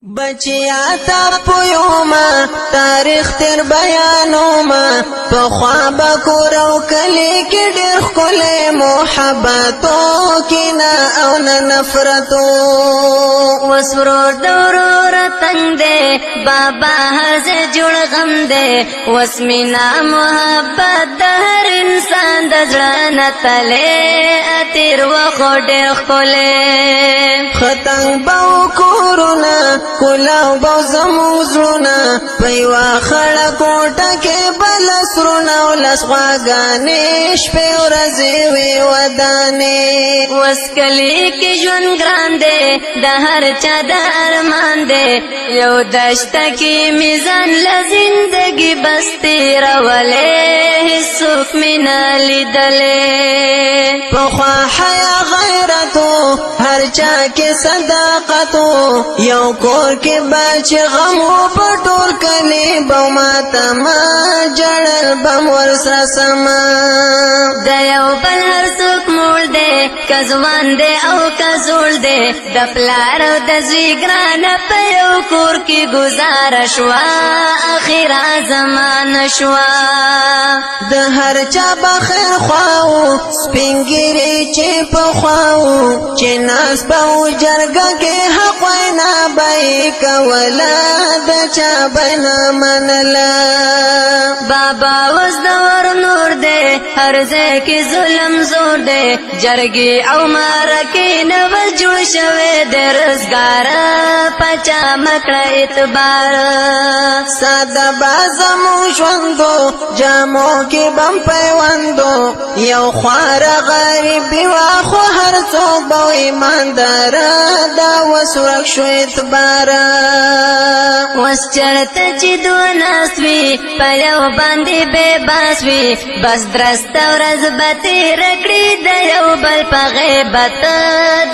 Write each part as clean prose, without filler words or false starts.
بچیا تا پویوما تاریخ تیر بیانوما پخوا بکورو کلی کی ډیر خلې محبتو کینا او نفرتو وسرور دورو رتنگ دے بابا حز جوڑ غم دے وسمینا محبت دہر انسان دزران تلے اتیر وخو ډیر خلې ختنگ باو کورونا کلاو باو زموزرونا پیوا خڑا کوٹا کے بلسرونا ولسغاگانش پی ورزیوی ودانی وسکلی کی جون گران دے دہر چا دا ارمان دے یو دشتا کی میزان لزندگی بستی رولے حسوک منا لیدلے پخوا حیا غیرتو ہر چا کے صداقتو یو کور کے بچ غمو پٹول کلی بوماتا ما جڑل بم ورسا سما دیو بل ہر سوک موڑ دے کزوان دے او کزول دے دپلار او دزوی گران پیو کور کی گزار شوا اخیرا زمان شوا د هر چا بخیر خواو سپینگیری چی پخواو چی ناس باو جرگا کے حق وینا بائی کولا دا چا بینا منلا بابا وز دور نور دے ہر زے کی ظلم زور دے جرگی او مارکی نوز جوڑ شوے دے رزگار پچا مکڑا اعتبار سادا بازمو شوندو جامو کی بم پیوندو یو خوار غریبی واخو هر څوک باو ایماندار دا وسورک شو اعتبار وس چرته چې دو ناسوي پيو باندې بے باسوي بس درست ورځ بتې رکړي د یو بل په غیبت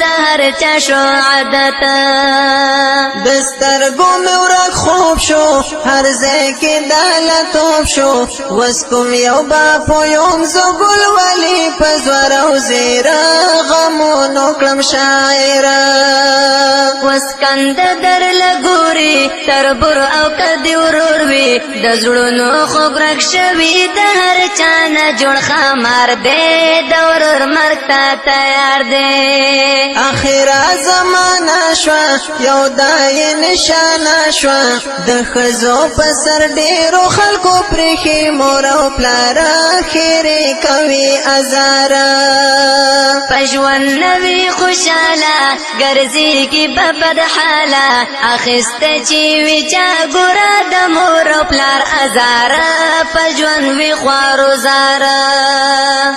د هر چا شو عادت دسترګو مې ورک خوب شو هر ځای کې دالتوب شو وس کوم یو باپو یم زګل ولی پزور او زیرا غمونو کلم شاعر وس کند در لګوري تربر او کدی ورور وی د زړونو خوګرک شوی د هر چا نه جوړ خمار دے دور مرتا تیار دے اخیرا زمانہ شوا یو دای نشانه شوا د خزو پسر ډیرو خلکو پرخي مور او پلار خیره کوي ازارا پجوان نوی خوشالا گرزی کی ببد حالا اخسته چی وی چا گورا د مور او پلار ازارا پجوان وی خوارو زارا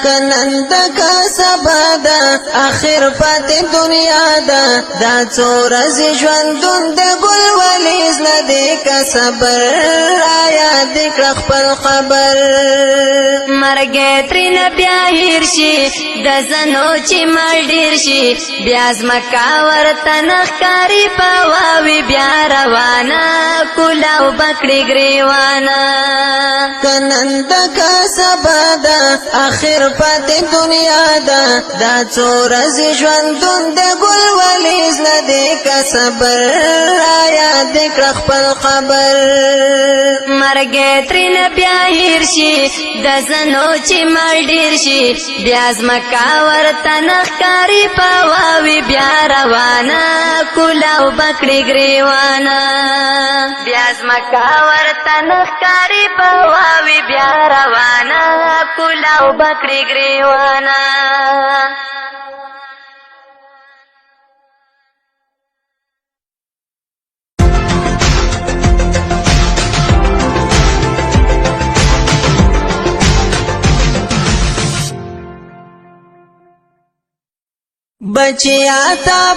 کنند کا سبادا اخر پات دنیا دا دا څورز ژوندون د ګل ولیز لدی کا صبر آیا دکړه خپل خبر مرګ ترین بیا هیر شي د زنو چې مال ډیر شي بیا زمکا ورته نخکاری پاواوی بیا روانه کولاو بکړي گریوانا کنند کا سبادا اخر پات دنیا دا دا څورز ژوندون د ګل ولیز لدی کا صبر آیا دکړه خپل خبر مرګ ترین بیا هیر شي د زنو چې مال ډیر شي بیا زمکا ورته نخکاری پاواوی بیا روانه کولاو بکړي گریوانا بیا زمکا ورته نخکاری پاواوی بیا روانه کولاو بکړي گریوانا بچیا تا